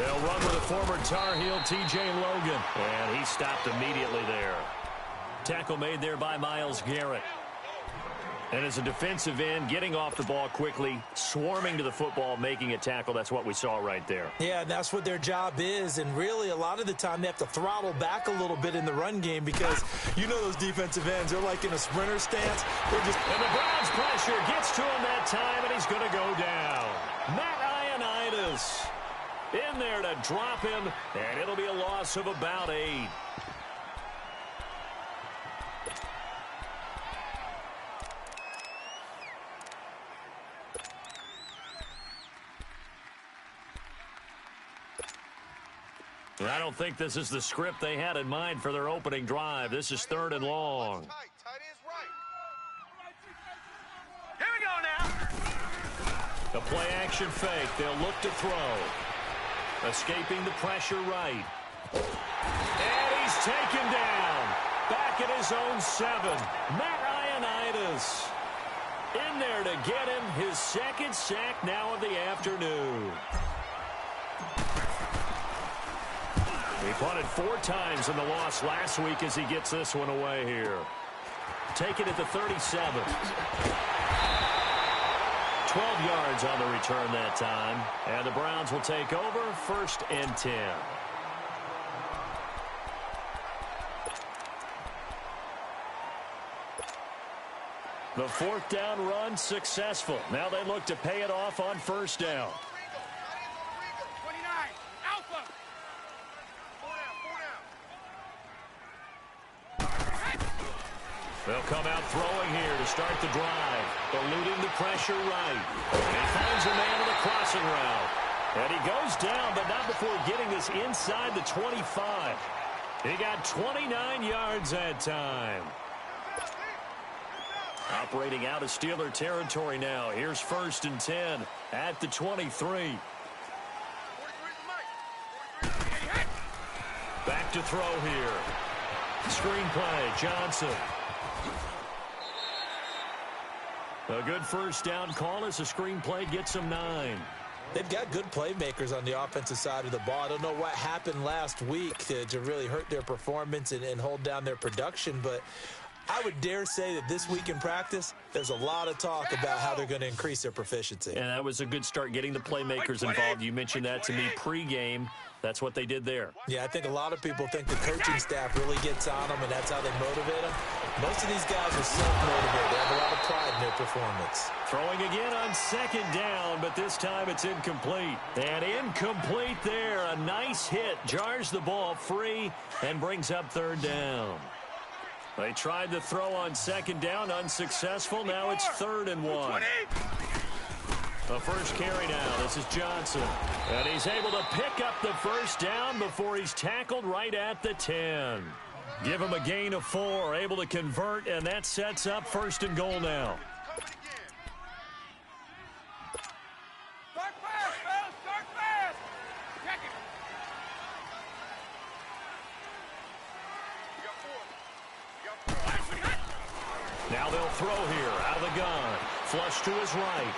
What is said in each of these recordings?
They'll run with a former Tar Heel, T.J. Logan. And he stopped immediately there. Tackle made there by Myles Garrett. And as a defensive end, getting off the ball quickly, swarming to the football, making a tackle. That's what we saw right there. Yeah, that's what their job is. And really, a lot of the time, they have to throttle back a little bit in the run game because you know those defensive ends. They're like in a sprinter stance. And the Browns pressure gets to him that time, and he's going to go down. Matt Ioannidis in there to drop him, and it'll be a loss of about 8. I don't think this is the script they had in mind for their opening drive. This is 3rd and long. Here we go now. A play-action fake. They'll look to throw. Escaping the pressure right. And he's taken down. Back at his own 7. Matt Ioannidis in there to get him his 2nd sack now of the afternoon. He punted 4 times in the loss last week as he gets this one away here. Taken at the 37. 12 yards on the return that time. And the Browns will take over 1st and 10. The 4th down run successful. Now they look to pay it off on 1st down. They'll come out throwing here to start the drive. Eluding the pressure right. And he finds a man on the crossing route. And he goes down, but not before getting this inside the 25. He got 29 yards that time. Operating out of Steeler territory now. Here's 1st and 10 at the 23. Back to throw here. Screen play, Johnson. A good 1st down call as the screen play gets him 9. They've got good playmakers on the offensive side of the ball. I don't know what happened last week to really hurt their performance and hold down their production, but I would dare say that this week in practice, there's a lot of talk about how they're going to increase their proficiency. And that was a good start getting the playmakers involved. You mentioned that to me pregame. That's what they did there. Yeah, I think a lot of people think the coaching staff really gets on them, and that's how they motivate them. Most of these guys are self-motivated. They have a lot of pride in their performance. Throwing again on 2nd down, but this time it's incomplete. And incomplete there. A nice hit. Jars the ball free and brings up 3rd down. They tried to throw on 2nd down, unsuccessful. Now it's 3rd and 1. The first carry now. This is Johnson. And he's able to pick up the 1st down before he's tackled right at the 10. Give him a gain of 4, able to convert, and that sets up 1st and goal now. Start fast, fellas. Start fast. Check it. Now they'll throw here out of the gun. Flush to his right.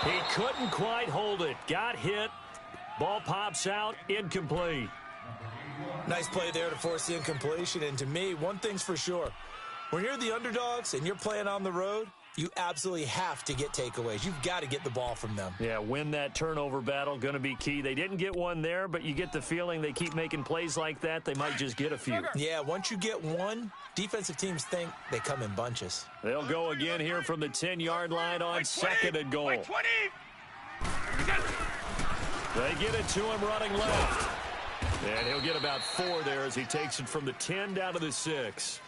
He couldn't quite hold it. Got hit. Ball pops out. Incomplete. Nice play there to force the incompletion. And to me, one thing's for sure. When you're the underdogs and you're playing on the road, you absolutely have to get takeaways. You've got to get the ball from them. Yeah, win that turnover battle, going to be key. They didn't get one there, but you get the feeling they keep making plays like that, they might just get a few. Yeah, once you get one, defensive teams think they come in bunches. They'll go again here from the 10-yard line on 2nd and goal. They get it to him running left. And he'll get about 4 there as he takes it from the 10 down to the 6.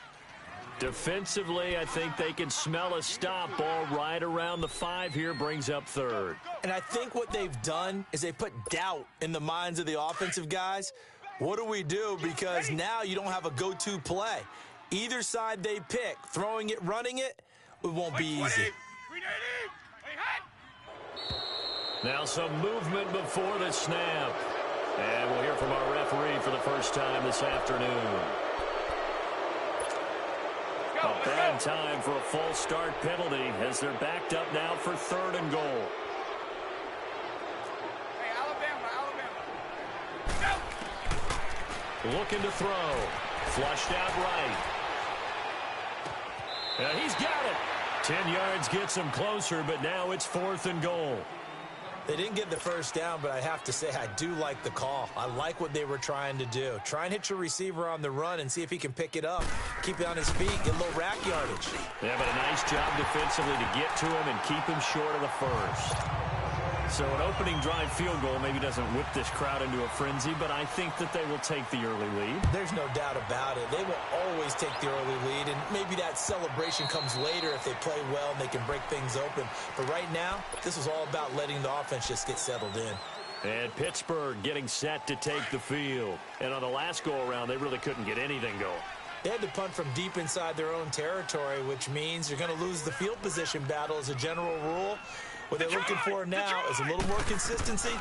Defensively, I think they can smell a stop. Ball right around the 5 here, brings up 3rd. And I think what they've done is they put doubt in the minds of the offensive guys. What do we do? Because now you don't have a go-to play. Either side they pick, throwing it, running it, it won't be easy. Now some movement before the snap. And we'll hear from our referee for the first time this afternoon. A bad time for a false start penalty as they're backed up now for 3rd and goal. Hey, Alabama. Looking to throw. Flushed out right. And he's got it. 10 yards gets him closer, but now it's 4th and goal. They didn't get the first down, but I have to say I do like the call. I like what they were trying to do. Try and hit your receiver on the run and see if he can pick it up. Keep it on his feet, get a little rack yardage. Yeah, but a nice job defensively to get to him and keep him short of the first. So an opening drive field goal maybe doesn't whip this crowd into a frenzy, but I think that they will take the early lead. There's no doubt about it. They will always take the early lead, and maybe that celebration comes later if they play well and they can break things open. But right now, this is all about letting the offense just get settled in. And Pittsburgh getting set to take the field. And on the last go-around, they really couldn't get anything going. They had to punt from deep inside their own territory, which means you're going to lose the field position battle as a general rule. What they're looking for now is a little more consistency,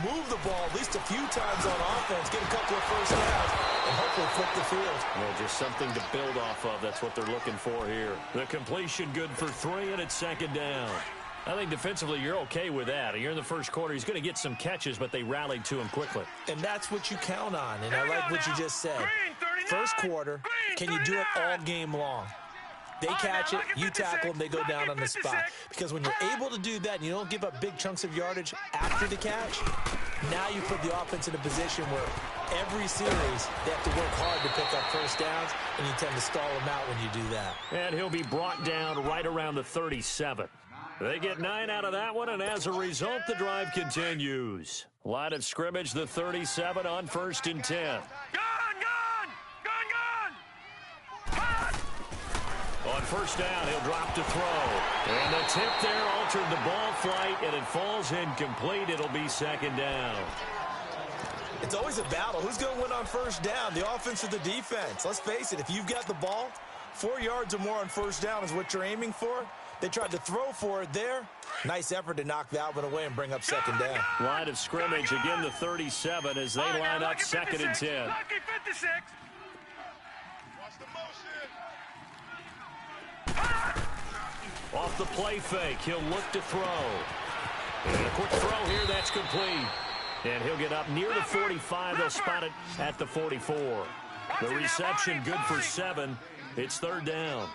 move the ball at least a few times on offense, get a couple of first downs, and hopefully flip the field. Well, just something to build off of. That's what they're looking for here. The completion good for 3, and it's 2nd down. I think defensively you're okay with that. You're in the first quarter. He's going to get some catches, but they rallied to him quickly. And that's what you count on, and I like what you just said. First quarter, can you do it all game long? They catch it, you tackle them, they go down on the spot. Because when you're able to do that and you don't give up big chunks of yardage after the catch, now you put the offense in a position where every series they have to work hard to pick up first downs, and you tend to stall them out when you do that. And he'll be brought down right around the 37. They get 9 out of that one, and as a result, the drive continues. Line of scrimmage, the 37 on 1st and 10. On first down, he'll drop to throw. And the tip there altered the ball flight, and it falls incomplete. It'll be 2nd down. It's always a battle. Who's going to win on first down, the offense or the defense? Let's face it, if you've got the ball, 4 yards or more on first down is what you're aiming for. They tried to throw for it there. Nice effort to knock that one away and bring up 2nd down. Line of scrimmage, again the 37 as they line up 2nd and 10. Off the play fake, he'll look to throw. And a quick throw here, that's complete. And he'll get up near the 45. They'll spot it at the 44. The reception good for 7. It's 3rd down.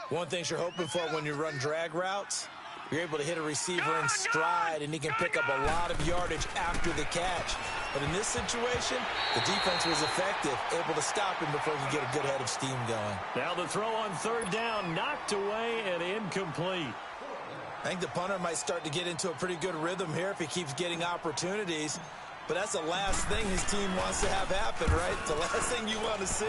One thing you're hoping for when you run drag routes, you're able to hit a receiver in stride, and he can pick up a lot of yardage after the catch. But in this situation, the defense was effective, able to stop him before he could get a good head of steam going. Now the throw on 3rd down, knocked away and incomplete. I think the punter might start to get into a pretty good rhythm here if he keeps getting opportunities. But that's the last thing his team wants to have happen, right? The last thing you want to see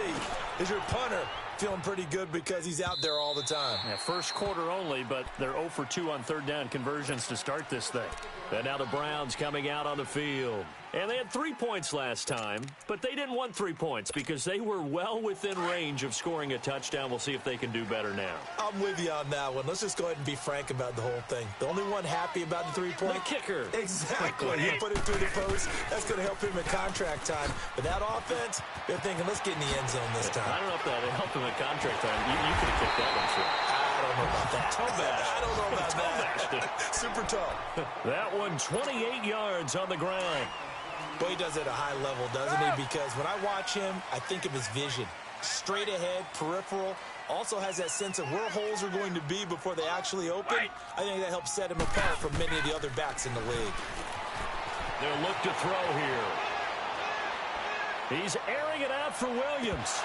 is your punter feeling pretty good because he's out there all the time. Yeah, first quarter only, but they're 0 for 2 on 3rd down conversions to start this thing. And now the Browns coming out on the field. And they had 3 points last time, but they didn't want 3 points because they were well within range of scoring a touchdown. We'll see if they can do better now. I'm with you on that one. Let's just go ahead and be frank about the whole thing. The only one happy about the 3-point? The kicker. Exactly. You put it through the post. That's going to help him in contract time. But that offense, they're thinking, let's get in the end zone this time. I don't know if that helped him in contract time. You could have kicked that one through. I don't know about that. Toe bash. I don't know about that. Super tall. That one 28 yards on the ground. Boy, he does it at a high level, doesn't he? Because when I watch him, I think of his vision. Straight ahead, peripheral. Also has that sense of where holes are going to be before they actually open. I think that helps set him apart from many of the other backs in the league. They'll look to throw here. He's airing it out for Williams.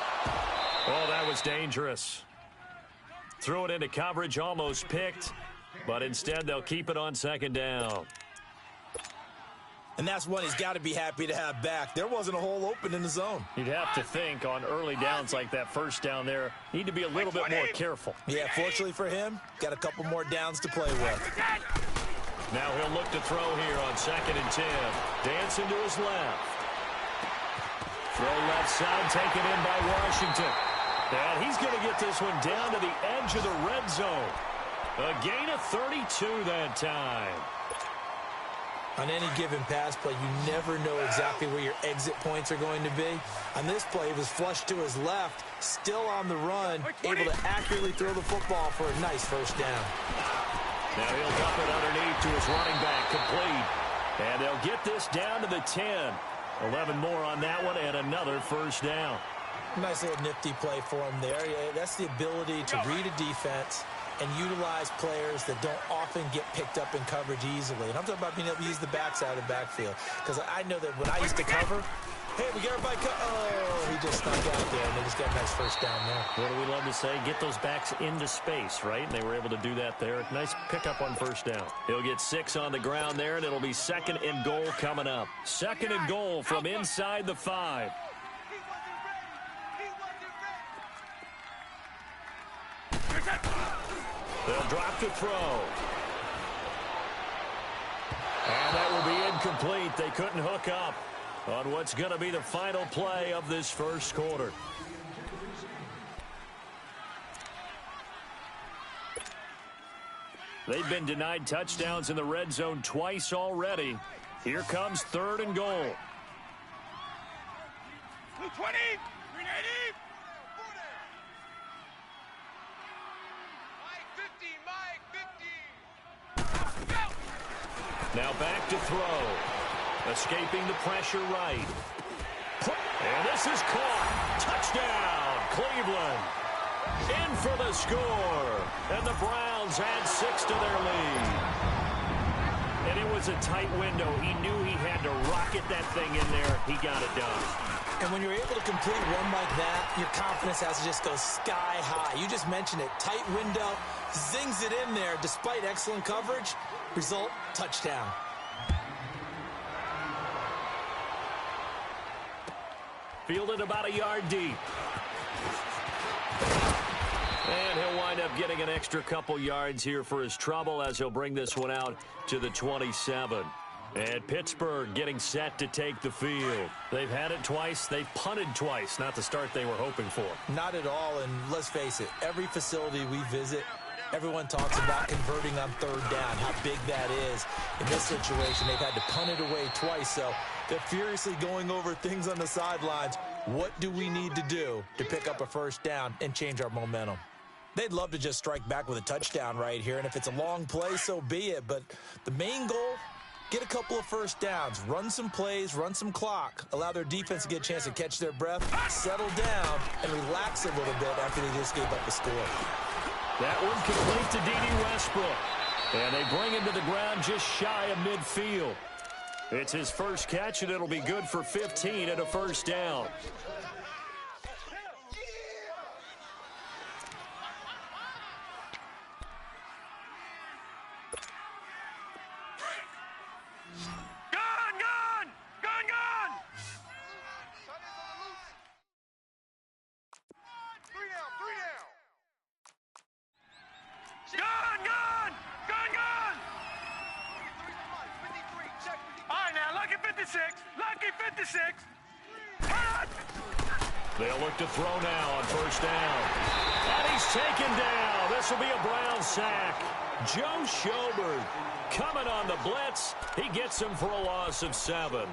Oh, that was dangerous. Threw it into coverage, almost picked. But instead, they'll keep it on 2nd down. And that's one he's got to be happy to have back. There wasn't a hole open in the zone. You'd have to think on early downs like that first down there, need to be a little bit more careful. Yeah, fortunately for him, got a couple more downs to play with. Now he'll look to throw here on 2nd and 10. Dancing to his left. Throw left side, taken in by Washington. And he's going to get this one down to the edge of the red zone. A gain of 32 that time. On any given pass play, you never know exactly where your exit points are going to be. On this play, he was flushed to his left, still on the run, able to accurately throw the football for a nice first down. Now he'll dump it underneath to his running back, complete. And they'll get this down to the 10. 11 more on that one and another first down. Nice little nifty play for him there. Yeah, that's the ability to read a defense and utilize players that don't often get picked up in coverage easily. And I'm talking about being able to use the backside of the backfield. Because I know that when I used to cover, hey, we get everybody oh, he just snuck out there, and they just got a nice first down there. What do we love to say? Get those backs into space, right? And they were able to do that there. Nice pickup on first down. He'll get 6 on the ground there, and it'll be 2nd and goal coming up. 2nd and goal from inside the 5. They'll drop to throw. And that will be incomplete. They couldn't hook up on what's going to be the final play of this first quarter. They've been denied touchdowns in the red zone twice already. Here comes 3rd and goal. 220, 380. Now back to throw. Escaping the pressure right. And this is caught. Touchdown, Cleveland. In for the score. And the Browns add 6 to their lead. And it was a tight window. He knew he had to rocket that thing in there. He got it done. And when you're able to complete one like that, your confidence has to just go sky high. You just mentioned it. Tight window, zings it in there despite excellent coverage. Result, touchdown. Fielded about a yard deep. And he'll wind up getting an extra couple yards here for his trouble as he'll bring this one out to the 27. And Pittsburgh getting set to take the field. They've had it twice. They've punted twice. Not the start they were hoping for. Not at all, and let's face it, every facility we visit, everyone talks about converting on 3rd down, how big that is. In this situation, they've had to punt it away twice, so they're furiously going over things on the sidelines. What do we need to do to pick up a first down and change our momentum? They'd love to just strike back with a touchdown right here, and if it's a long play, so be it. But the main goal, get a couple of first downs, run some plays, run some clock, allow their defense to get a chance to catch their breath, settle down, and relax a little bit after they just gave up the score. That one complete to D.D. Westbrook. And they bring him to the ground just shy of midfield. It's his first catch, and it'll be good for 15 and a first down. Lucky 56. They'll look to throw now on first down. And he's taken down. This will be a Brown sack. Joe Schobert coming on the blitz. He gets him for a loss of 7.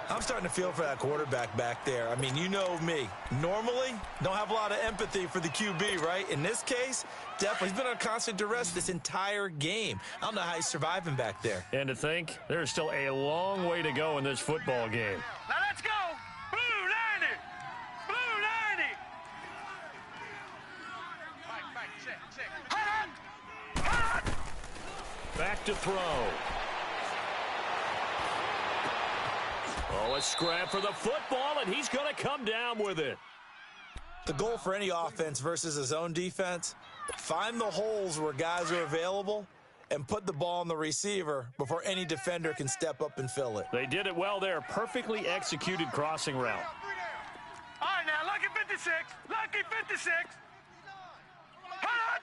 I'm starting to feel for that quarterback back there. I mean, you know me. Normally, don't have a lot of empathy for the QB, right? In this case, definitely. He's been on constant duress this entire game. I don't know how he's surviving back there. And to think, there's still a long way to go in this football game. Now let's go. Blue 90. Blue 90. Back, check. Hot. Back to throw. Oh, a scrap for the football, and he's going to come down with it. The goal for any offense versus his own defense, find the holes where guys are available and put the ball on the receiver before any defender can step up and fill it. They did it well there. Perfectly executed crossing route. All right, now, lucky 56. Lucky 56. Hot.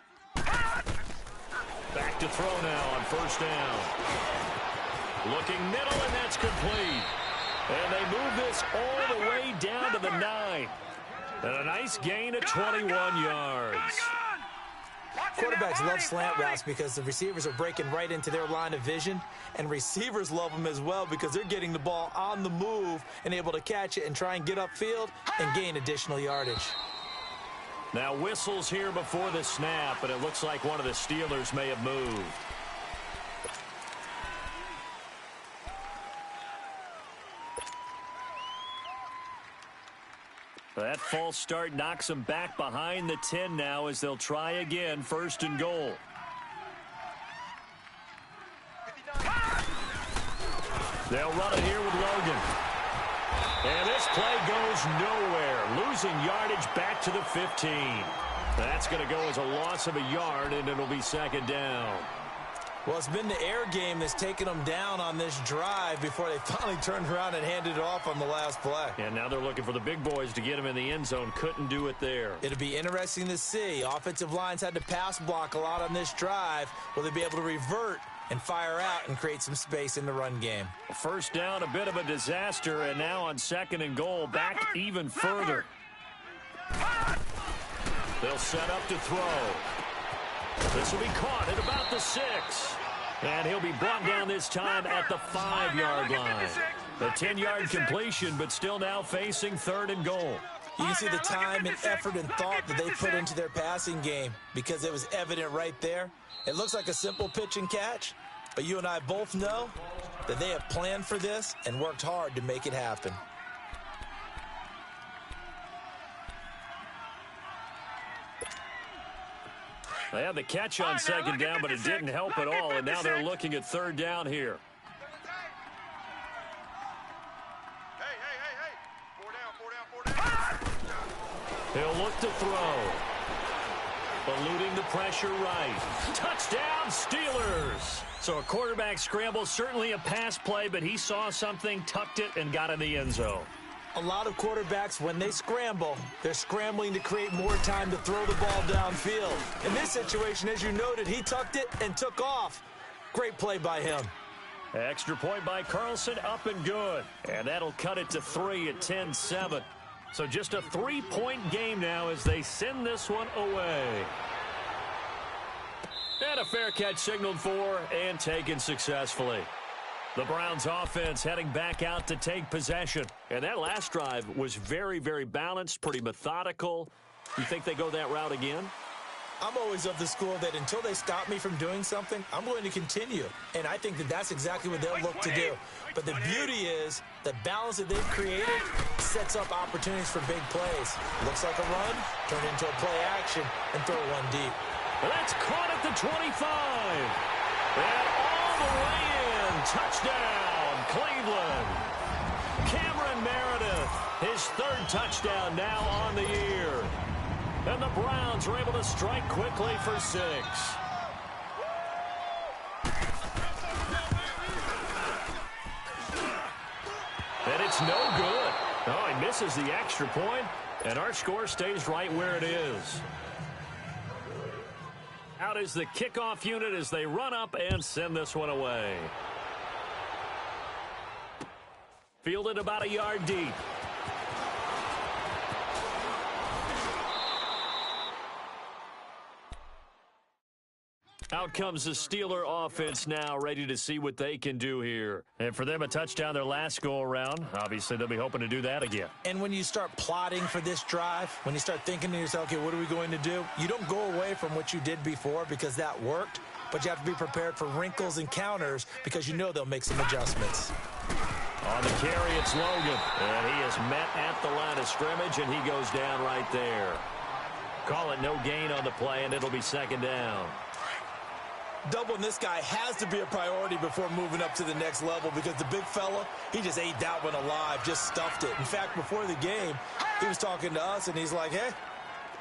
Back to throw now on first down. Looking middle, and that's complete. And they move this all the way down to the 9. And a nice gain of 21 yards. Quarterbacks love slant routes because the receivers are breaking right into their line of vision, and receivers love them as well because they're getting the ball on the move and able to catch it and try and get upfield and gain additional yardage. Now whistles here before the snap, and it looks like one of the Steelers may have moved. That false start knocks them back behind the 10 now as they'll try again, 1st and goal. They'll run it here with Logan. And this play goes nowhere. Losing yardage back to the 15. That's going to go as a loss of a yard, and it'll be 2nd down. Well, it's been the air game that's taken them down on this drive before they finally turned around and handed it off on the last play. And now they're looking for the big boys to get them in the end zone. Couldn't do it there. It'll be interesting to see. Offensive lines had to pass block a lot on this drive. Will they be able to revert and fire out and create some space in the run game? 1st down, a bit of a disaster, and now on 2nd and goal, back even further. They'll set up to throw. This will be caught at about the 6. And he'll be brought down this time at the 5-yard line. The 10-yard completion, but still now facing 3rd and goal. You can see the time and effort and thought that they put into their passing game because it was evident right there. It looks like a simple pitch and catch, but you and I both know that they have planned for this and worked hard to make it happen. They had the catch on 2nd down, but it didn't help at all, and now they're looking at 3rd down here. He'll look to throw. Eluding the pressure right. Touchdown, Steelers! So a quarterback scramble, certainly a pass play, but he saw something, tucked it, and got in the end zone. A lot of quarterbacks, when they scramble, they're scrambling to create more time to throw the ball downfield. In this situation, as you noted, he tucked it and took off. Great play by him. Extra point by Carlson, up and good. And that'll cut it to 3 at 10-7. So just a 3-point game now as they send this one away. And a fair catch signaled for and taken successfully. The Browns offense heading back out to take possession. And that last drive was very, very balanced, pretty methodical. You think they go that route again? I'm always of the school that until they stop me from doing something, I'm going to continue. And I think that that's exactly what they'll look to do. But the beauty is the balance that they've created sets up opportunities for big plays. Looks like a run, turn into a play action, and throw one deep. That's caught at the 25. And all the way in. Touchdown, Cleveland. Cameron Meredith, his 3rd touchdown now on the year. And the Browns are able to strike quickly for 6. And it's no good. Oh, he misses the extra point, and our score stays right where it is. Out is the kickoff unit as they run up and send this one away. Fielded about a yard deep. Out comes the Steeler offense now, ready to see what they can do here. And for them, a touchdown their last go-around. Obviously, they'll be hoping to do that again. And when you start plotting for this drive, when you start thinking to yourself, okay, what are we going to do? You don't go away from what you did before because that worked, but you have to be prepared for wrinkles and counters because you know they'll make some adjustments. On the carry, it's Logan. And he is met at the line of scrimmage, and he goes down right there. Call it no gain on the play, and it'll be 2nd down. Doubling this guy has to be a priority before moving up to the next level because the big fella, he just ate that one alive, just stuffed it. In fact, before the game, he was talking to us, and he's like, hey,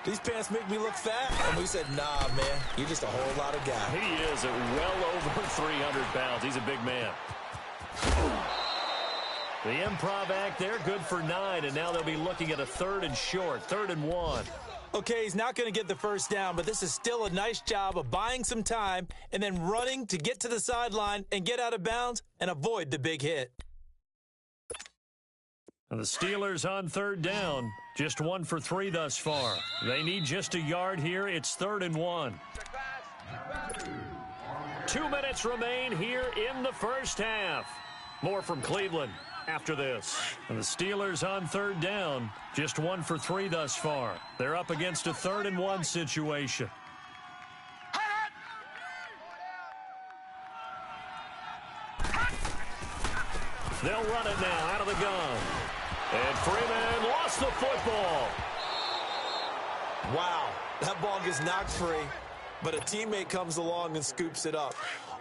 these pants make me look fat. And we said, nah, man, you're just a whole lot of guy. He is at well over 300 pounds. He's a big man. The improv act there, good for 9, and now they'll be looking at a 3rd and short, 3rd and 1. Okay, he's not going to get the 1st down, but this is still a nice job of buying some time and then running to get to the sideline and get out of bounds and avoid the big hit. And the Steelers on 3rd down, just 1 for 3 thus far. They need just a yard here. It's 3rd and 1. 2 minutes remain here in the first half. More from Cleveland after this. And the Steelers on 3rd down, just 1 for 3 thus far. They're up against a 3rd and 1 situation. They'll run it now out of the gun. And Freeman lost the football. Wow, that ball gets knocked free, but a teammate comes along and scoops it up.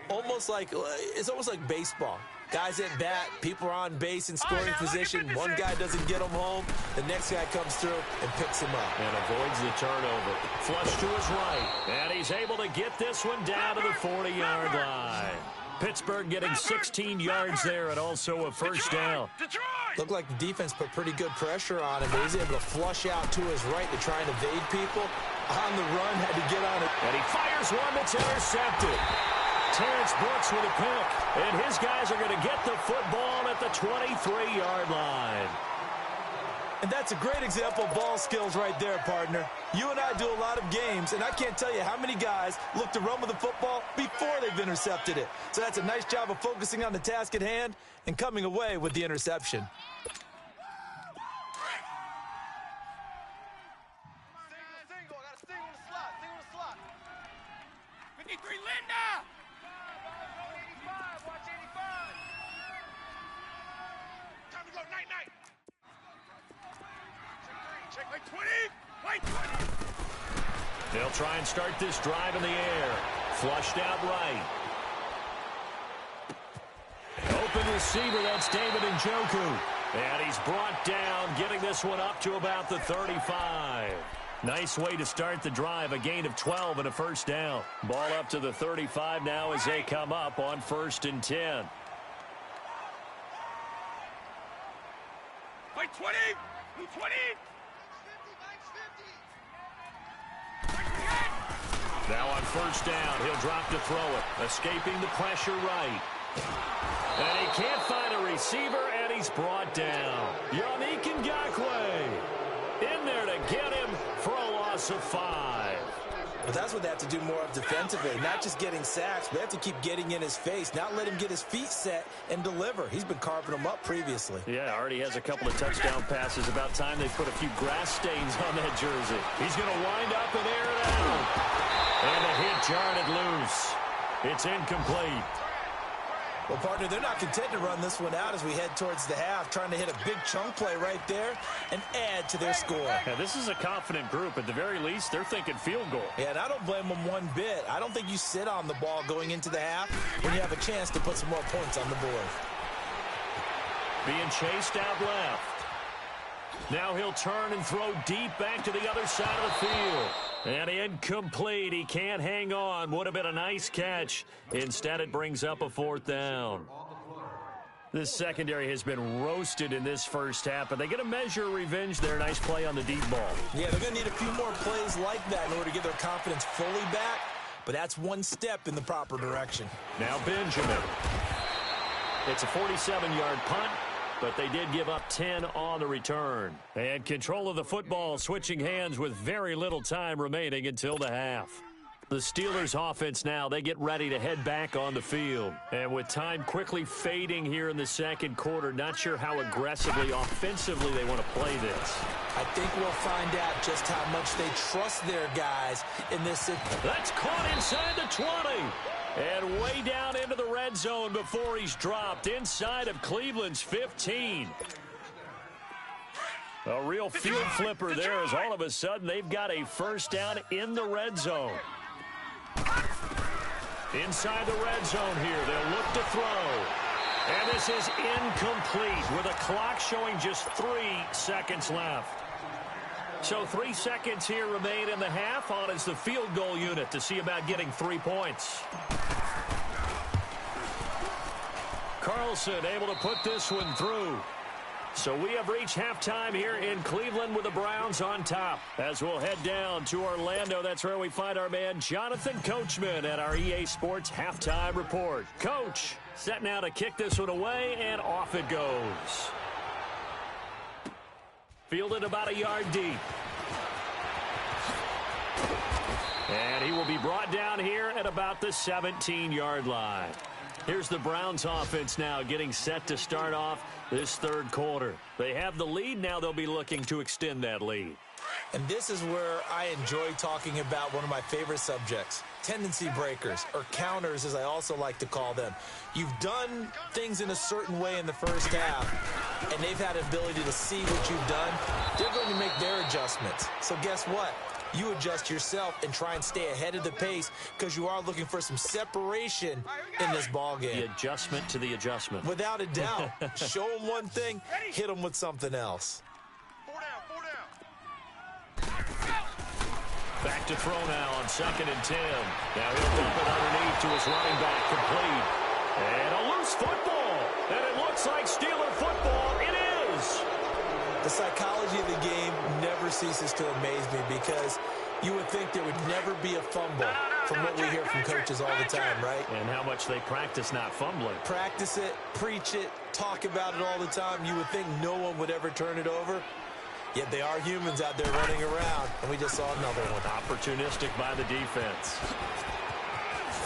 It's almost like baseball. Guys at bat, people are on base in scoring position. One guy doesn't get him home. The next guy comes through and picks him up. And avoids the turnover. Flush to his right. And he's able to get this one down to the 40-yard line. Pittsburgh getting 16 yards there and also a first down. Looked like the defense put pretty good pressure on him, but he's able to flush out to his right to try and evade people. On the run, had to get on it. And he fires one that's intercepted. Terrence Brooks with a pick. And his guys are going to get the football at the 23-yard line. And that's a great example of ball skills right there, partner. You and I do a lot of games, and I can't tell you how many guys look to run with the football before they've intercepted it. So that's a nice job of focusing on the task at hand and coming away with the interception. Single. Got a single in the slot. Single in the slot. 53, Linda! 85, watch 85. Time to go, night. Check, wait 20. Wait 20. They'll try and start this drive in the air. Flushed out right. Open receiver, that's David Njoku. And he's brought down, getting this one up to about the 35. Nice way to start the drive, a gain of 12 and a first down. Ball up to the 35 now as they come up on 1st and 10. Wait 20. 20. Now on 1st down, he'll drop to throw it. Escaping the pressure right. And he can't find a receiver, and he's brought down. Yannick Ngakoue in there to get him for a loss of 5. But that's what they have to do more of defensively, not just getting sacks, but they have to keep getting in his face, not let him get his feet set and deliver. He's been carving them up previously. Yeah, already has a couple of touchdown passes. About time they put a few grass stains on that jersey. He's going to wind up and air it out. And the hit jarred it loose. It's incomplete. Well, partner, they're not content to run this one out as we head towards the half, trying to hit a big chunk play right there and add to their score. Yeah, this is a confident group. At the very least, they're thinking field goal. Yeah, and I don't blame them one bit. I don't think you sit on the ball going into the half when you have a chance to put some more points on the board. Being chased out left. Now he'll turn and throw deep back to the other side of the field. And incomplete. He can't hang on. Would have been a nice catch. Instead, it brings up a 4th down. This secondary has been roasted in this first half, but they get a measure of revenge there. Nice play on the deep ball. Yeah, they're going to need a few more plays like that in order to get their confidence fully back, but that's one step in the proper direction. Now Benjamin. It's a 47-yard punt, but they did give up 10 on the return. And control of the football switching hands with very little time remaining until the half. The Steelers offense now, they get ready to head back on the field. And with time quickly fading here in the second quarter, not sure how aggressively, offensively they want to play this. I think we'll find out just how much they trust their guys in this. That's caught inside the 20. And way down into the red zone before he's dropped inside of Cleveland's 15. A real field flipper there as all of a sudden they've got a first down in the red zone. Inside the red zone here, they'll look to throw. And this is incomplete with a clock showing just 3 seconds left. So 3 seconds here remain in the half. On is the field goal unit to see about getting 3 points. Carlson able to put this one through. So we have reached halftime here in Cleveland with the Browns on top. As we'll head down to Orlando, that's where we find our man Jonathan Coachman at our EA Sports Halftime Report. Coach, set now to kick this one away, and off it goes. Fielded about a yard deep. And he will be brought down here at about the 17-yard line. Here's the Browns offense now getting set to start off this third quarter. They have the lead. Now they'll be looking to extend that lead. And this is where I enjoy talking about one of my favorite subjects, tendency breakers, or counters as I also like to call them. You've done things in a certain way in the first half, and they've had an ability to see what you've done. They're going to make their adjustments. So guess what? You adjust yourself and try and stay ahead of the pace because you are looking for some separation in this ball game. The adjustment to the adjustment. Without a doubt. Show them one thing, hit them with something else. 4 down, 4 down. Back to throw now on 2nd and 10. Now he'll dump it underneath to his running back, complete. And a loose football. And it looks like Steeler football. It is. The psychology of the game never ceases to amaze me because you would think there would never be a fumble from what we hear from coaches all the time, right? And how much they practice not fumbling. Practice it, preach it, talk about it all the time. You would think no one would ever turn it over. Yet they are humans out there running around, and we just saw another one. Opportunistic by the defense.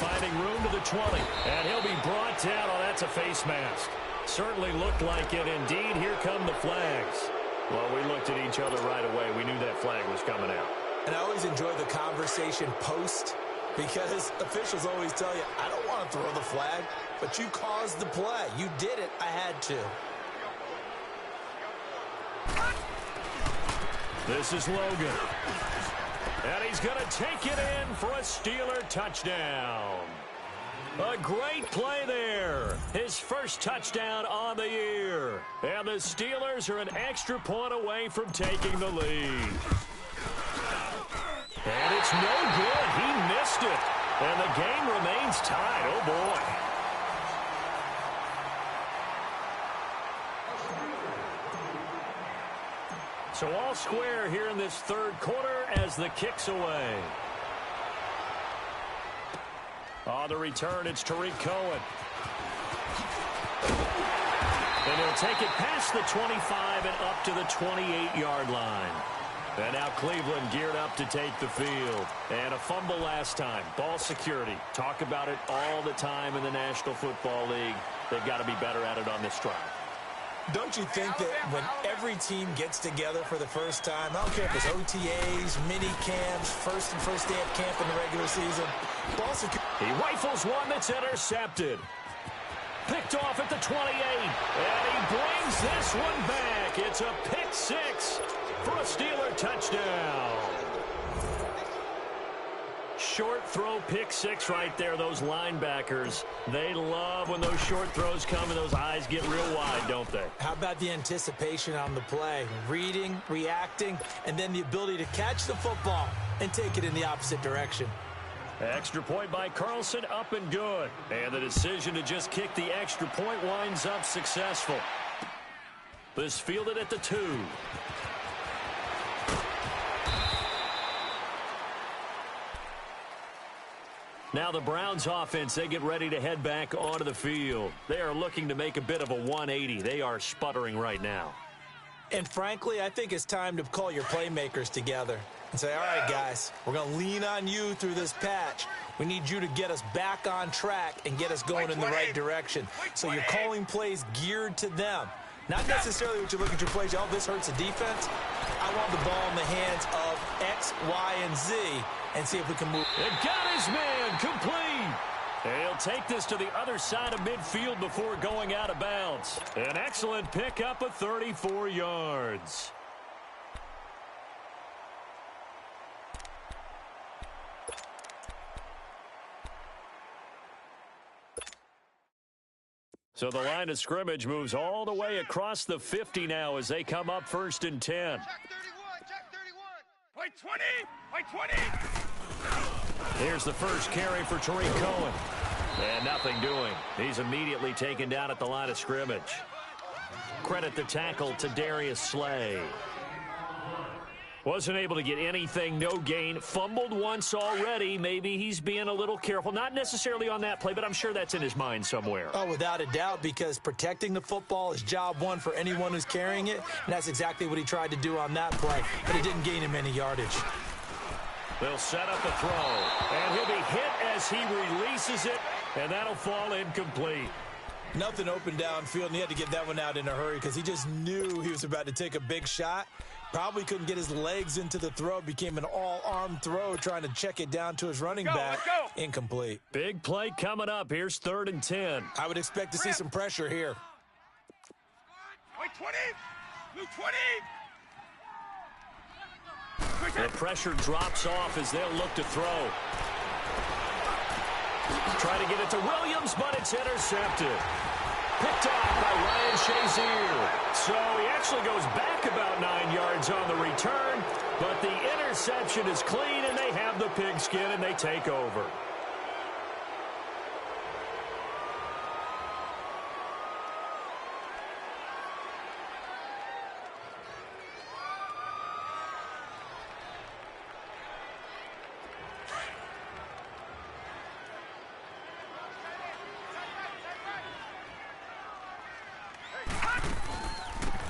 Finding room to the 20, and he'll be brought down. Oh, that's a face mask. Certainly looked like it. Indeed, here come the flags. Well, we looked at each other right away. We knew that flag was coming out. And I always enjoy the conversation post because officials always tell you, I don't want to throw the flag, but you caused the play. You did it. I had to. This is Logan. And he's going to take it in for a Steeler touchdown. A great play there. His first touchdown on the year. And the Steelers are an extra point away from taking the lead. And it's no good. He missed it. And the game remains tied. Oh, boy. So all square here in this third quarter as the kick's away. On the return, it's Tariq Cohen. And he'll take it past the 25 and up to the 28-yard line. And now Cleveland geared up to take the field. And a fumble last time. Ball security. Talk about it all the time in the National Football League. They've got to be better at it on this drive. Don't you think that when every team gets together for the first time, I don't care if it's OTAs, mini camps, first day of camp in the regular season, ball security. He rifles one that's intercepted. Picked off at the 28. And he brings this one back. It's a pick six for a Steeler touchdown. Short throw pick six right there. Those linebackers, they love when those short throws come and those eyes get real wide, don't they? How about the anticipation on the play? Reading, reacting, and then the ability to catch the football and take it in the opposite direction. Extra point by Carlson, up and good. And the decision to just kick the extra point winds up successful. This fielded at the 2. Now the Browns offense, they get ready to head back onto the field. They are looking to make a bit of a 180. They are sputtering right now. And frankly, I think it's time to call your playmakers together and say, all right, guys, we're going to lean on you through this patch. We need you to get us back on track and get us going in the right direction. So you're calling plays geared to them. Not necessarily what you look at your plays. Oh, this hurts the defense. I want the ball in the hands of X, Y, and Z and see if we can move. It got his man complete. And he'll take this to the other side of midfield before going out of bounds. An excellent pickup of 34 yards. So the line of scrimmage moves all the way across the 50 now as they come up 1st and 10. Check 31. Play 20. Play 20. Here's the first carry for Tariq Cohen. And nothing doing. He's immediately taken down at the line of scrimmage. Credit the tackle to Darius Slay. Wasn't able to get anything, no gain. Fumbled once already. Maybe he's being a little careful. Not necessarily on that play, but I'm sure that's in his mind somewhere. Oh, without a doubt, because protecting the football is job one for anyone who's carrying it, and that's exactly what he tried to do on that play, but it didn't gain him any yardage. They'll set up the throw, and he'll be hit as he releases it, and that'll fall incomplete. Nothing open downfield, and he had to get that one out in a hurry because he just knew he was about to take a big shot. Probably couldn't get his legs into the throw. Became an all-arm throw, trying to check it down to his running back. Incomplete. Big play coming up. Here's 3rd and 10. I would expect to see some pressure here. Wait, 20. Blue 20. The pressure drops off as they'll look to throw. Try to get it to Williams, but it's intercepted. Picked off by Ryan Shazier. So he actually goes back about 9 yards on the return, but the interception is clean, and they have the pigskin, and they take over.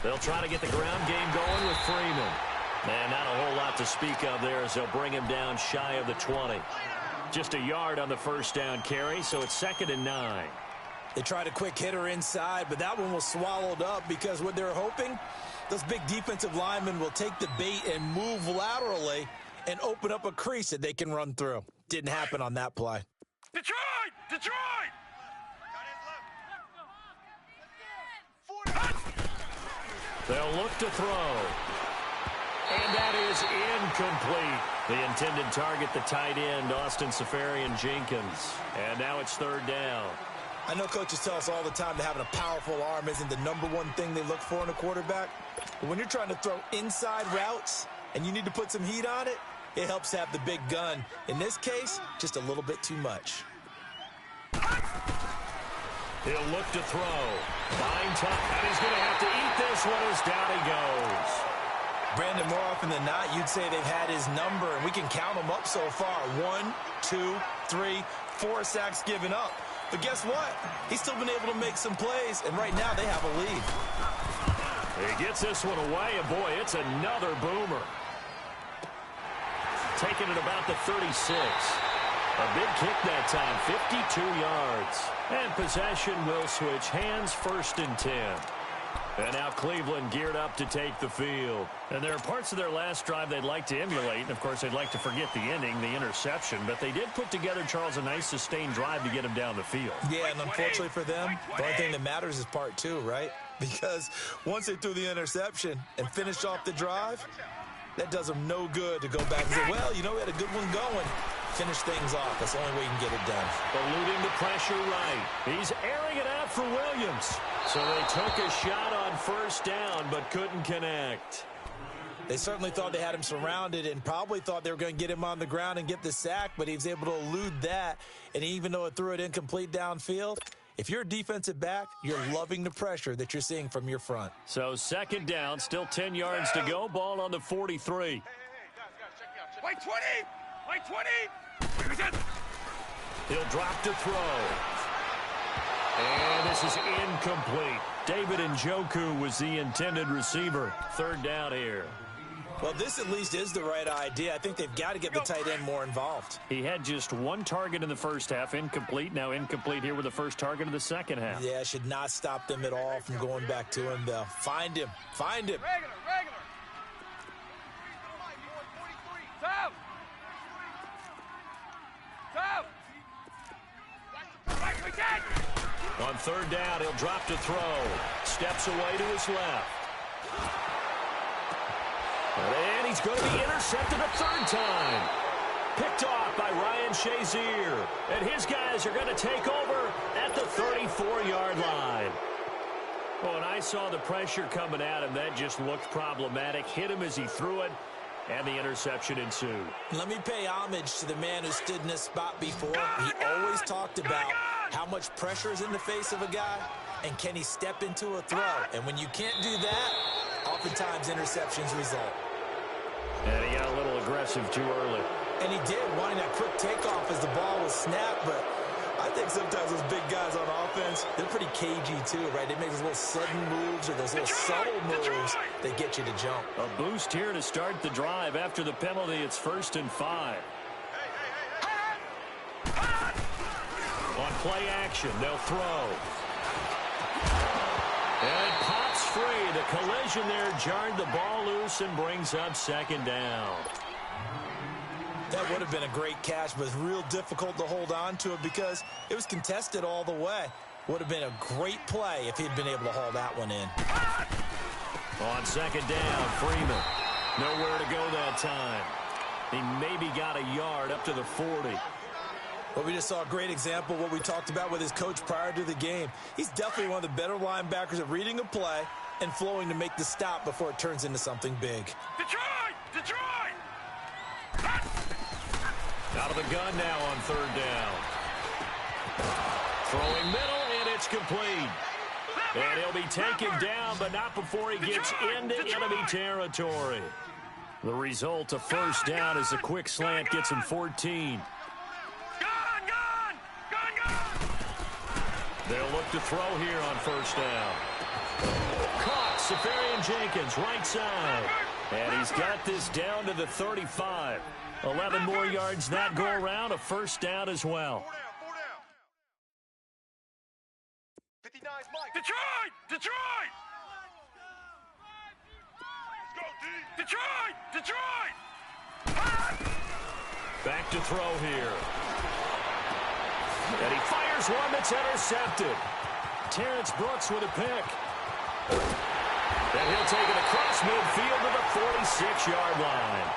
They'll try to get the ground game going with Freeman. Man, not a whole lot to speak of there as they'll bring him down shy of the 20. Just a yard on the first down carry, so it's 2nd and 9. They tried a quick hitter inside, but that one was swallowed up because what they're hoping, those big defensive linemen will take the bait and move laterally and open up a crease that they can run through. Didn't happen on that play. Detroit! Detroit! They'll look to throw. And that is incomplete. The intended target, the tight end, Austin Safarian-Jenkins. And now it's 3rd down. I know coaches tell us all the time that having a powerful arm isn't the #1 thing they look for in a quarterback. But when you're trying to throw inside routes and you need to put some heat on it, it helps have the big gun. In this case, just a little bit too much. He'll look to throw. Fine time. And he's going to have to eat this one as down he goes. Brandon, more often than not, you'd say they've had his number, and we can count them up so far. 1, 2, 3, 4 sacks given up. But guess what? He's still been able to make some plays, and right now they have a lead. He gets this one away, and boy, it's another boomer. Taking it about the 36. A big kick that time, 52 yards. And possession will switch hands, 1st and 10. And now Cleveland geared up to take the field. And there are parts of their last drive they'd like to emulate. And, of course, they'd like to forget the ending, the interception. But they did put together, Charles, a nice sustained drive to get him down the field. Yeah, and unfortunately for them, the only thing that matters is part 2, right? Because once they threw the interception and finished off the drive, that does them no good to go back and say, well, you know, we had a good one going. Finish things off. That's the only way you can get it done. Eluding the pressure right. He's airing it out for Williams. So they took a shot on 1st down, but couldn't connect. They certainly thought they had him surrounded and probably thought they were going to get him on the ground and get the sack, but he was able to elude that. And even though it threw it incomplete downfield, if you're a defensive back, you're loving the pressure that you're seeing from your front. So 2nd down, still 10 yards to go. Ball on the 43. Wait, 20! Wait, 20! He'll drop to throw. And this is incomplete. David Njoku was the intended receiver. 3rd down here. Well, this at least is the right idea. I think they've got to get the tight end more involved. He had just 1 target in the first half, incomplete. Now incomplete here with the first target of the second half. Yeah, should not stop them at all from going back to him, though. Find him. Find him. Regular. Stop! Stop! On 3rd down, he'll drop to throw. Steps away to his left. And he's going to be intercepted a 3rd time. Picked off by Ryan Shazier. And his guys are going to take over at the 34-yard line. Well, when I saw the pressure coming at him, that just looked problematic. Hit him as he threw it, and the interception ensued. Let me pay homage to the man who stood in this spot before. He always talked about how much pressure is in the face of a guy, and can he step into a throw. And when you can't do that, oftentimes interceptions result. And he got a little aggressive too early. And he did, wanting that quick takeoff as the ball was snapped, but I think sometimes those big guys on offense, they're pretty cagey too, right? They make those little sudden moves or those little subtle moves that get you to jump. A boost here to start the drive. After the penalty, it's 1st and 5. On play action, they'll throw. And it pops free The collision there jarred the ball loose and brings up second down. That would have been a great catch, but it's real difficult to hold on to it because it was contested all the way. Would have been a great play if he'd been able to haul that one in. On second down, Freeman. Nowhere to go that time. He maybe got a yard up to the 40. Well, we just saw a great example of what we talked about with his coach prior to the game. He's definitely one of the better linebackers at reading a play and flowing to make the stop before it turns into something big. Detroit! Detroit! Out of the gun now on third down. Throwing middle, and it's complete. And he'll be taken down, but not before he gets into enemy territory. The result, a first down as a quick slant gets him 14. They'll look to throw here on first down. Caught, Safarian Jenkins, right side. And he's got this down to the 35. 11 more yards that go around, a first down as well. 59's Mike. Detroit! Detroit! Detroit! Detroit! Back to throw here. And he fires one that's intercepted. Terrence Brooks with a pick. And he'll take it across midfield to the 46-yard line.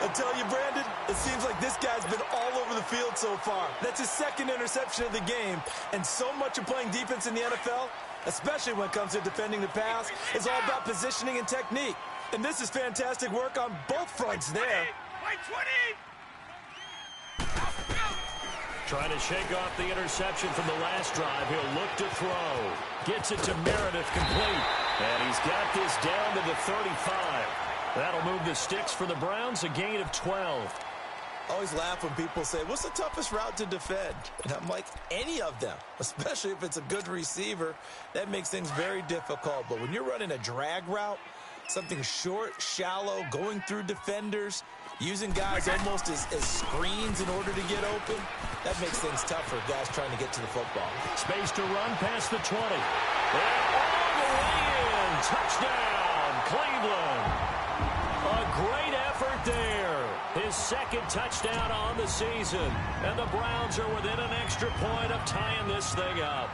I tell you, Brandon, it seems like this guy's been all over the field so far. That's his second interception of the game. And so much of playing defense in the NFL, especially when it comes to defending the pass, is all about positioning and technique. And this is fantastic work on both fronts there. White 20! Trying to shake off the interception from the last drive. He'll look to throw. Gets it to Meredith complete. And he's got this down to the 35. That'll move the sticks for the Browns, a gain of 12. I always laugh when people say, what's the toughest route to defend? And I'm like, any of them, especially if it's a good receiver. That makes things very difficult. But when you're running a drag route, something short, shallow, going through defenders, using guys almost as screens in order to get open, that makes things tough for guys trying to get to the football. Space to run past the 20. And all the way in. Touchdown, Cleveland. A great effort there. His second touchdown on the season. And the Browns are within an extra point of tying this thing up.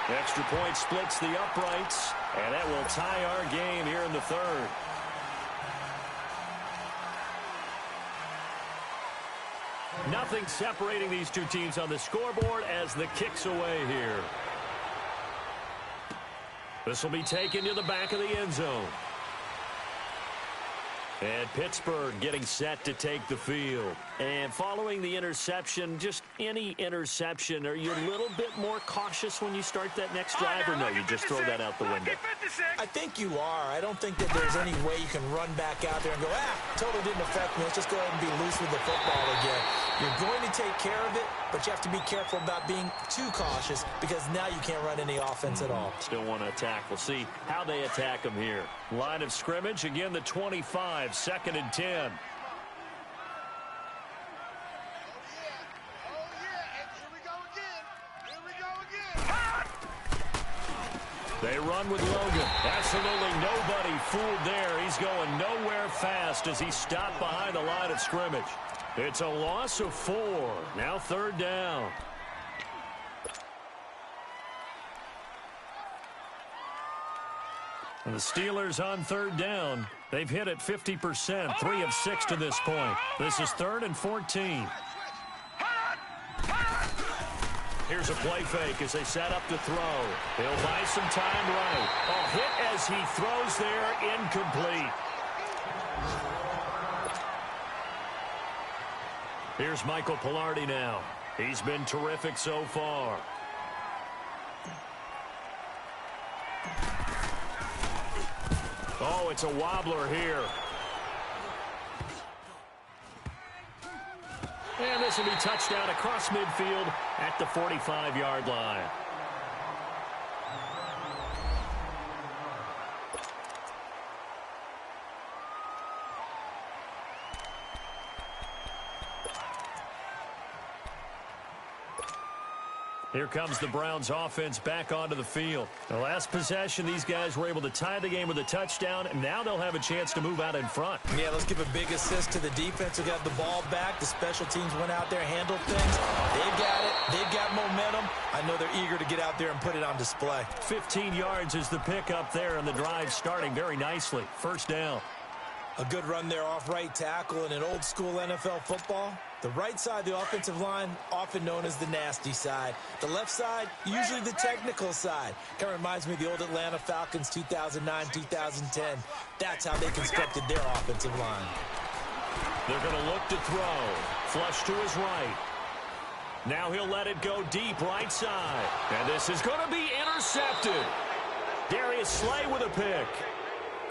Extra point splits the uprights. And that will tie our game here in the third. Nothing separating these two teams on the scoreboard as the kick's away here. This will be taken to the back of the end zone. And Pittsburgh getting set to take the field. And following the interception, just any interception, are you a little bit more cautious when you start that next drive, or no, you just throw that out the window? I think you are. I don't think that there's any way you can run back out there and go, totally didn't affect me. Let's just go ahead and be loose with the football again. You're going to take care of it, but you have to be careful about being too cautious because now you can't run any offense at all. Still want to attack. We'll see how they attack them here. Line of scrimmage, again, the 25, second and 10. They run with Logan. Absolutely nobody fooled there. He's going nowhere fast as he's stopped behind the line of scrimmage. It's a loss of 4. Now third down. And the Steelers on third down. They've hit it 50%, 3 of 6 to this point. This is 3rd and 14. Here's a play fake as they set up to throw. He'll buy some time right. A hit as he throws there, incomplete. Here's Michael Pilardi now. He's been terrific so far. Oh, it's a wobbler here. And this will be touchdown across midfield at the 45-yard line. Here comes the Browns offense back onto the field. The last possession, these guys were able to tie the game with a touchdown, and now they'll have a chance to move out in front. Yeah, let's give a big assist to the defense who got the ball back. The special teams went out there, handled things. They've got it. They've got momentum. I know they're eager to get out there and put it on display. 15 yards is the pickup there, and the drive starting very nicely. First down. A good run there off right tackle in an old-school NFL football. The right side of the offensive line, often known as the nasty side. The left side, usually the technical side. Kind of reminds me of the old Atlanta Falcons 2009, 2010. That's how they constructed their offensive line. They're going to look to throw. Flush to his right. Now he'll let it go deep right side. And this is going to be intercepted. Darius Slay with a pick.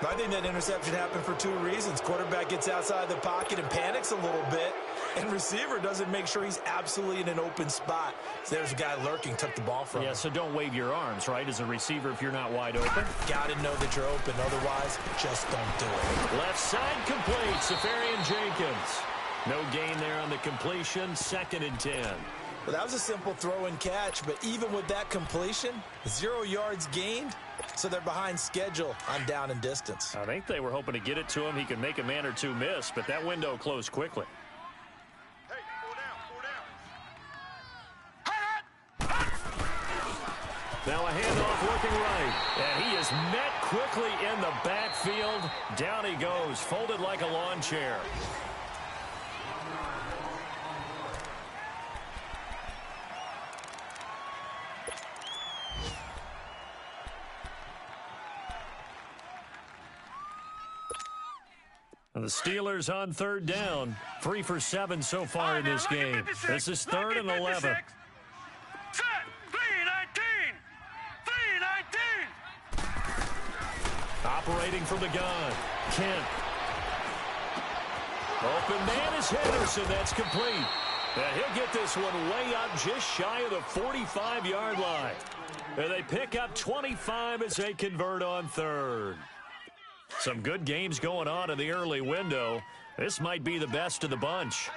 I think that interception happened for two reasons. Quarterback gets outside the pocket and panics a little bit, and receiver doesn't make sure he's absolutely in an open spot. So there's a guy lurking, took the ball from him. Yeah, so don't wave your arms, right, as a receiver if you're not wide open. Got to know that you're open. Otherwise, just don't do it. Left side complete, Safarian Jenkins. No gain there on the completion, 2nd and 10. Well, that was a simple throw and catch, but even with that completion, 0 yards gained, so they're behind schedule on down and distance. I think they were hoping to get it to him. He could make a man or two miss, but that window closed quickly. Hey, 4 down, 4 down. Now a handoff looking right, and he is met quickly in the backfield. Down he goes, folded like a lawn chair. The Steelers on 3rd down. 3 for 7 so far in this game. This is 3rd and 11. Set. 3-19. 3-19. Operating from the gun. Kent. Open man is Henderson. That's complete. And he'll get this one way up just shy of the 45-yard line. And they pick up 25 as they convert on 3rd. Some good games going on in the early window. This might be the best of the bunch.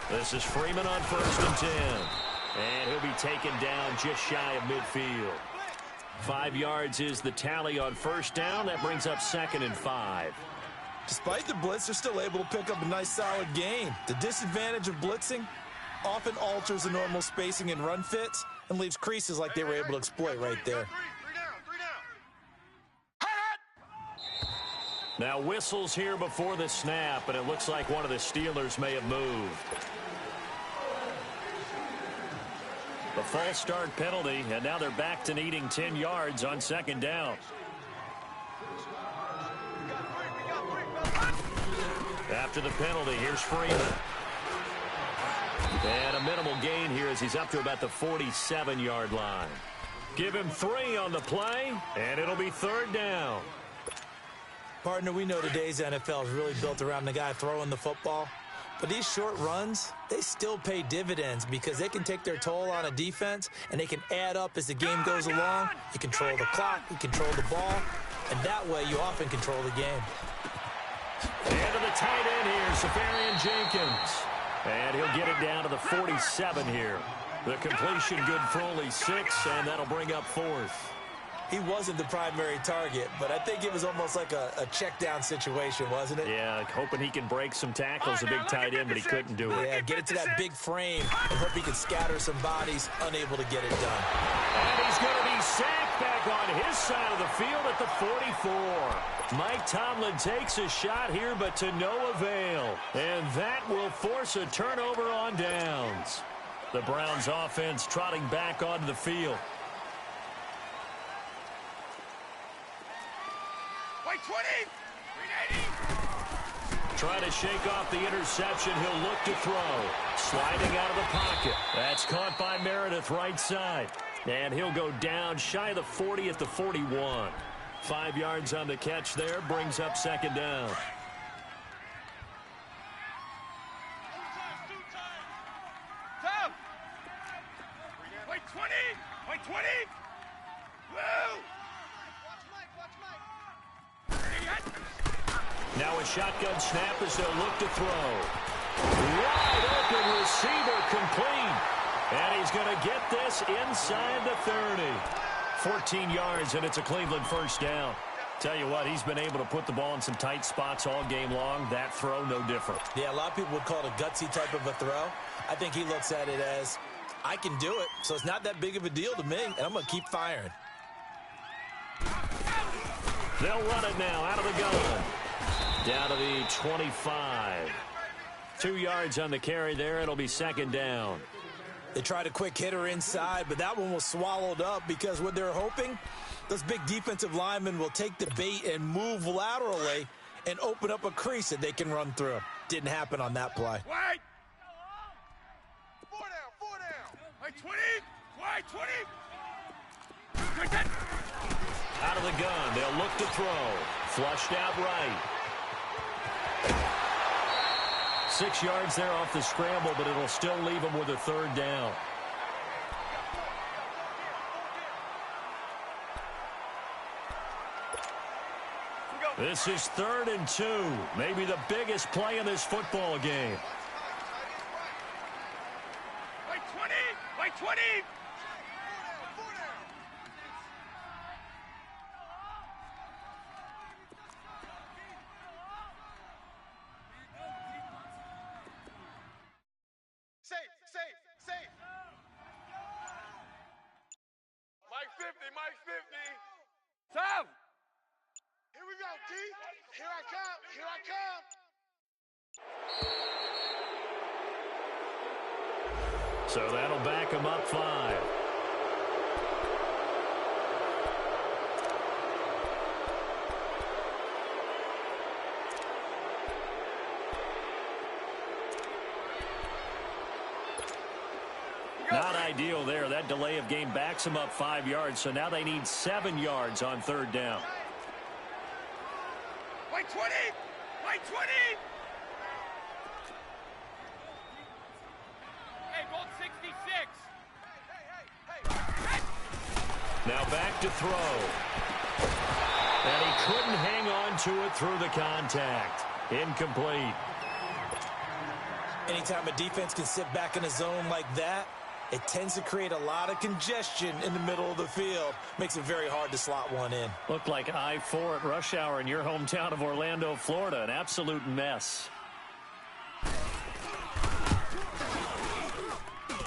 This is Freeman on 1st and 10. And he'll be taken down just shy of midfield. 5 yards is the tally on 1st down. That brings up 2nd and 5. Despite the blitz, they're still able to pick up a nice solid gain. The disadvantage of blitzing often alters the normal spacing and run fits and leaves creases like they were able to exploit right there. 3 down. Now whistles here before the snap, and it looks like one of the Steelers may have moved. The false start penalty, and now they're back to needing 10 yards on 2nd down. After the penalty, here's Freeman. And a minimal gain here as he's up to about the 47-yard line. Give him 3 on the play, and it'll be 3rd down. Partner, we know today's NFL is really built around the guy throwing the football. But these short runs, they still pay dividends because they can take their toll on a defense, and they can add up as the game goes along. You control the clock, you control the ball, and that way you often control the game. And to the tight end here, Safarian Jenkins. And he'll get it down to the 47 here. The completion good for only 6, and that'll bring up 4th. He wasn't the primary target, but I think it was almost like a check down situation, wasn't it? Yeah, hoping he can break some tackles, a big tight end, but he couldn't do it. Yeah, get it to that big frame and hope he can scatter some bodies, unable to get it done. And he's going to be sacked back on his side of the field at the 44. Mike Tomlin takes a shot here, but to no avail. And that will force a turnover on downs. The Browns offense trotting back onto the field. Wait, 20. 380. Trying to shake off the interception. He'll look to throw. Sliding out of the pocket. That's caught by Meredith right side. And he'll go down shy of the 40 at the 41. 5 yards on the catch there. Brings up 2nd down. Tom. Wait, 20. Wait, 20. Whoa. Now a shotgun snap as they'll look to throw. Wide open receiver complete. And he's going to get this inside the 30. 14 yards, and it's a Cleveland first down. Tell you what, he's been able to put the ball in some tight spots all game long. That throw, no different. Yeah, a lot of people would call it a gutsy type of a throw. I think he looks at it as, I can do it, so it's not that big of a deal to me, and I'm going to keep firing. They'll run it now out of the gun. Down to the 25. 2 yards on the carry there. It'll be second down. They tried a quick hitter inside, but that one was swallowed up because what they're hoping, those big defensive linemen will take the bait and move laterally and open up a crease that they can run through. Didn't happen on that play. Wide. 4 down. Wide 20. Wide 20. Out of the gun. They'll look to throw. Flushed out right. 6 yards there off the scramble, but it'll still leave them with a third down. This is 3rd and 2. Maybe the biggest play in this football game. Wide 20. Wide 20. Safe. Mike 50. Tom. Here we go, D. Here I come. So that'll back him up 5. Not ideal there. That delay of game backs them up 5 yards, so now they need 7 yards on third down. Wide 20. Wide 20. Hey, gold 66. Hey. Now back to throw. And he couldn't hang on to it through the contact. Incomplete. Anytime a defense can sit back in a zone like that, it tends to create a lot of congestion in the middle of the field. Makes it very hard to slot one in. Looked like I-4 at rush hour in your hometown of Orlando, Florida. An absolute mess.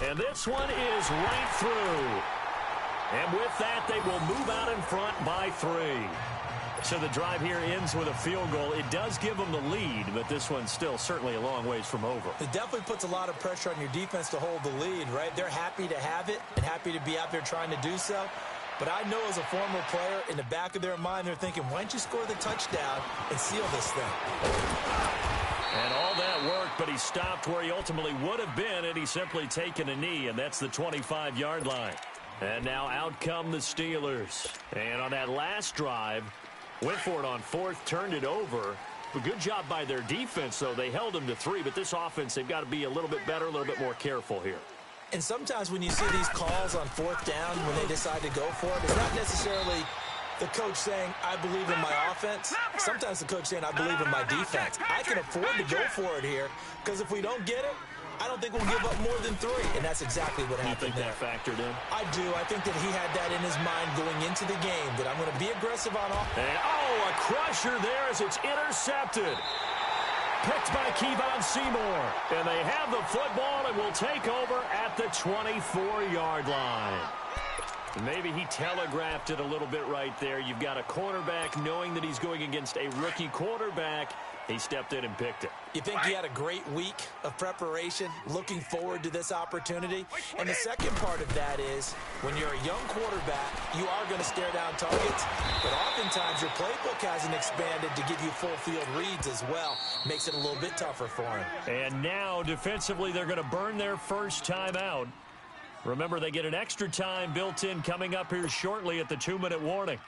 And this one is right through. And with that, they will move out in front by 3. So the drive here ends with a field goal. It does give them the lead, but this one's still certainly a long ways from over. It definitely puts a lot of pressure on your defense to hold the lead, right? They're happy to have it and happy to be out there trying to do so. But I know as a former player, in the back of their mind, they're thinking, why don't you score the touchdown and seal this thing? And all that worked, but he stopped where he ultimately would have been, and he's simply taken a knee, and that's the 25-yard line. And now out come the Steelers. And on that last drive, went for it on 4th, turned it over. A good job by their defense, though. They held them to 3, but this offense, they've got to be a little bit better, a little bit more careful here. And sometimes when you see these calls on 4th down, when they decide to go for it, it's not necessarily the coach saying, I believe in my offense. Sometimes the coach saying, I believe in my defense. I can afford to go for it here, because if we don't get it, I don't think we'll give up more than 3. And that's exactly what happened there. You think that factored in? I do. I think that he had that in his mind going into the game, that I'm going to be aggressive on offense. And, a crusher there as it's intercepted. Picked by Kevon Seymour. And they have the football and will take over at the 24-yard line. Maybe he telegraphed it a little bit right there. You've got a cornerback knowing that he's going against a rookie quarterback. He stepped in and picked it. You think he had a great week of preparation, looking forward to this opportunity? And the second part of that is, when you're a young quarterback, you are going to stare down targets, but oftentimes your playbook hasn't expanded to give you full field reads as well. Makes it a little bit tougher for him. And now, defensively, they're going to burn their first time out. Remember, they get an extra time built in coming up here shortly at the 2-minute warning.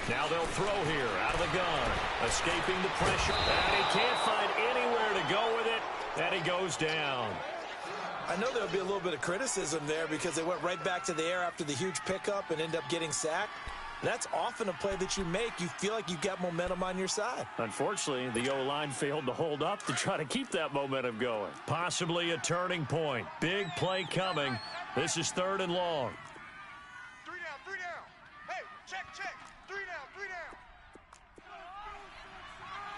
Now they'll throw here out of the gun. Escaping the pressure. And he can't find anywhere to go with it. And he goes down. I know there'll be a little bit of criticism there because they went right back to the air after the huge pickup and end up getting sacked. That's often a play that you make. You feel like you've got momentum on your side. Unfortunately, the O-line failed to hold up to try to keep that momentum going. Possibly a turning point. Big play coming. This is 3rd and long. 3 down, 3 down. Hey, check. 3 down, 3 down.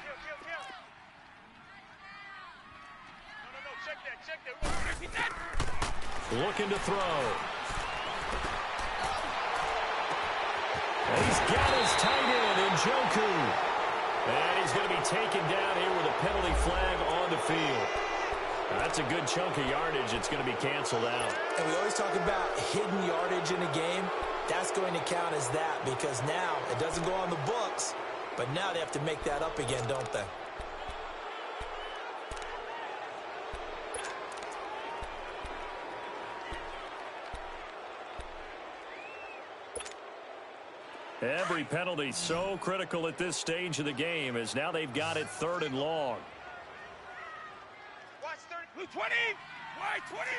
Kill. No, check that. Looking to throw. And he's got his tight end, Njoku. And he's going to be taken down here with a penalty flag on the field. That's a good chunk of yardage. It's going to be canceled out. And we always talk about hidden yardage in a game. That's going to count as that because now it doesn't go on the books, but now they have to make that up again, don't they? Every penalty so critical at this stage of the game as now they've got it 3rd and long. Watch 30. 20. Wide 20.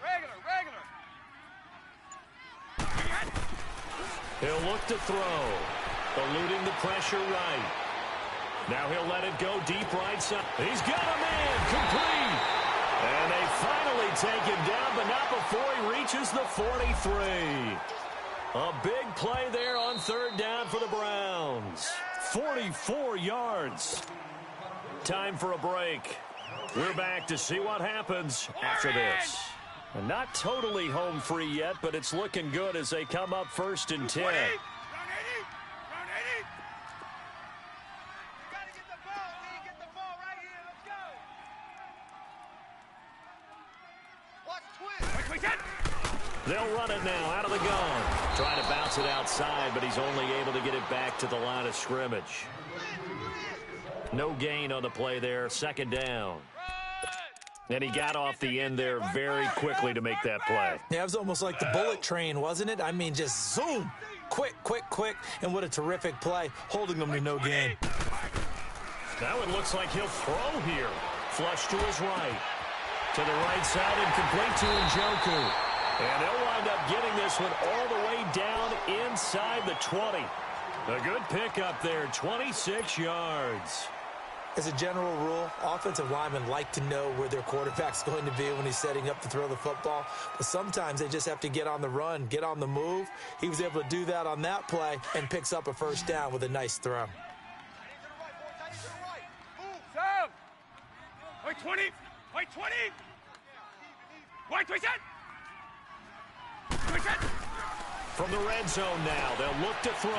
Regular. He'll look to throw. Eluding the pressure right. Now he'll let it go deep right side. He's got a man complete. And they finally take him down, but not before he reaches the 43. A big play there on 3rd down for the Browns. 44 yards. Time for a break. We're back to see what happens after this. And not totally home free yet, but it's looking good as they come up 1st and 10. Round 80. You got to get the ball, Lee. Get the ball right here. Let's go. Watch twist. They'll run it now out of the gun. Trying to bounce it outside, but he's only able to get it back to the line of scrimmage. No gain on the play there. 2nd down. And he got off the end there very quickly to make that play. Yeah, it was almost like the bullet train, wasn't it? I mean, just zoom. Quick. And what a terrific play, holding them to no gain. Now it looks like he'll throw here. Flush to his right. To the right side and complete to Njoku. And they'll wind up getting this one all the way down inside the 20. A good pickup there, 26 yards. As a general rule, offensive linemen like to know where their quarterback's going to be when he's setting up to throw the football. But sometimes they just have to get on the run, get on the move. He was able to do that on that play and picks up a 1st down with a nice throw. Wait 20. Wait 20. From the red zone now, they'll look to throw.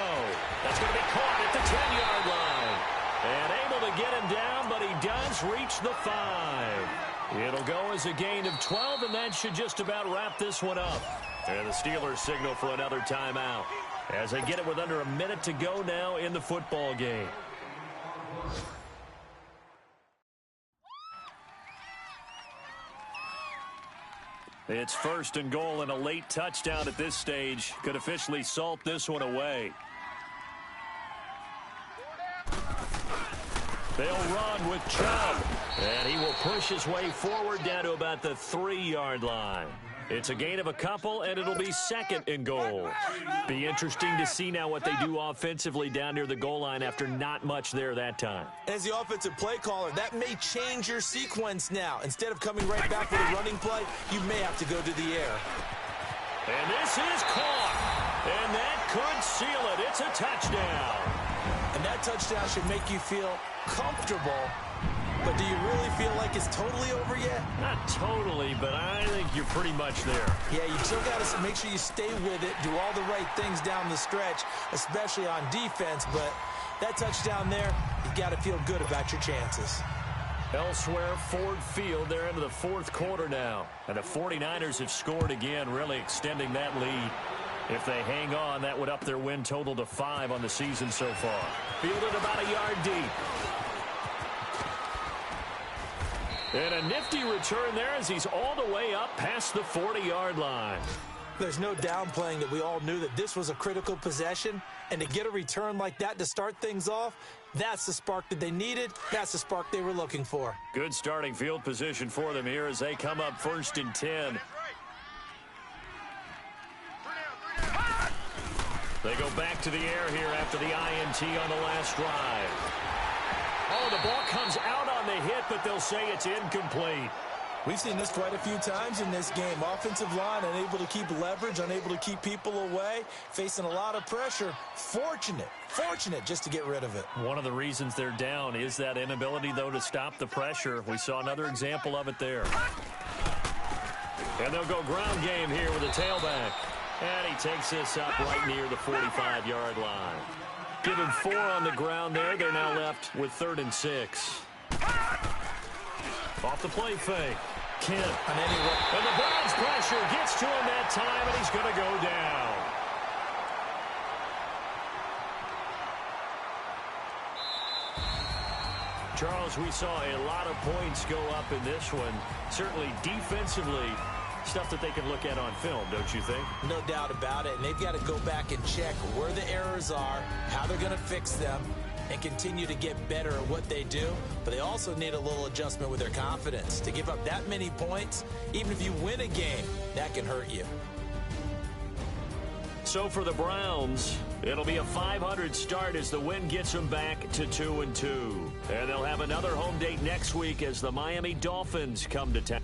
That's going to be caught at the 10-yard line. And able to get him down, but he does reach the 5. It'll go as a gain of 12, and that should just about wrap this one up. And the Steelers signal for another timeout as they get it with under a minute to go now in the football game. It's 1st and goal, and a late touchdown at this stage could officially salt this one away. They'll run with Chubb, and he will push his way forward down to about the 3-yard line. It's a gain of a couple, and it'll be 2nd and goal. Be interesting to see now what they do offensively down near the goal line after not much there that time. As the offensive play caller, that may change your sequence now. Instead of coming right back with a running play, you may have to go to the air. And this is caught, and that could seal it. It's a touchdown. And that touchdown should make you feel comfortable. But do you really feel like it's totally over yet? Not totally, but I think you're pretty much there. Yeah, you still got to make sure you stay with it, do all the right things down the stretch, especially on defense. But that touchdown there, you got to feel good about your chances. Elsewhere, Ford Field, they're into the 4th quarter now. And the 49ers have scored again, really extending that lead. If they hang on, that would up their win total to 5 on the season so far. Fielded about a yard deep. And a nifty return there as he's all the way up past the 40-yard line. There's no downplaying that we all knew that this was a critical possession, and to get a return like that to start things off, that's the spark that they needed. That's the spark they were looking for. Good starting field position for them here as they come up 1st and 10. They go back to the air here after the INT on the last drive. Oh, the ball comes out on the hit, but they'll say it's incomplete. We've seen this quite a few times in this game. Offensive line unable to keep leverage, unable to keep people away, facing a lot of pressure. Fortunate just to get rid of it. One of the reasons they're down is that inability, though, to stop the pressure. We saw another example of it there. And they'll go ground game here with a tailback. And he takes this up right near the 45-yard line. Give him 4 on the ground there. They're now left with 3rd and 6. Off the play fake. Kent. And the Browns pressure gets to him that time, and he's going to go down. Charles, we saw a lot of points go up in this one. Certainly defensively, stuff that they can look at on film, don't you think? No doubt about it. And they've got to go back and check where the errors are, how they're going to fix them, and continue to get better at what they do. But they also need a little adjustment with their confidence. To give up that many points, even if you win a game, that can hurt you. So for the Browns, it'll be a 500 start as the win gets them back to 2-2. And they'll have another home date next week as the Miami Dolphins come to town.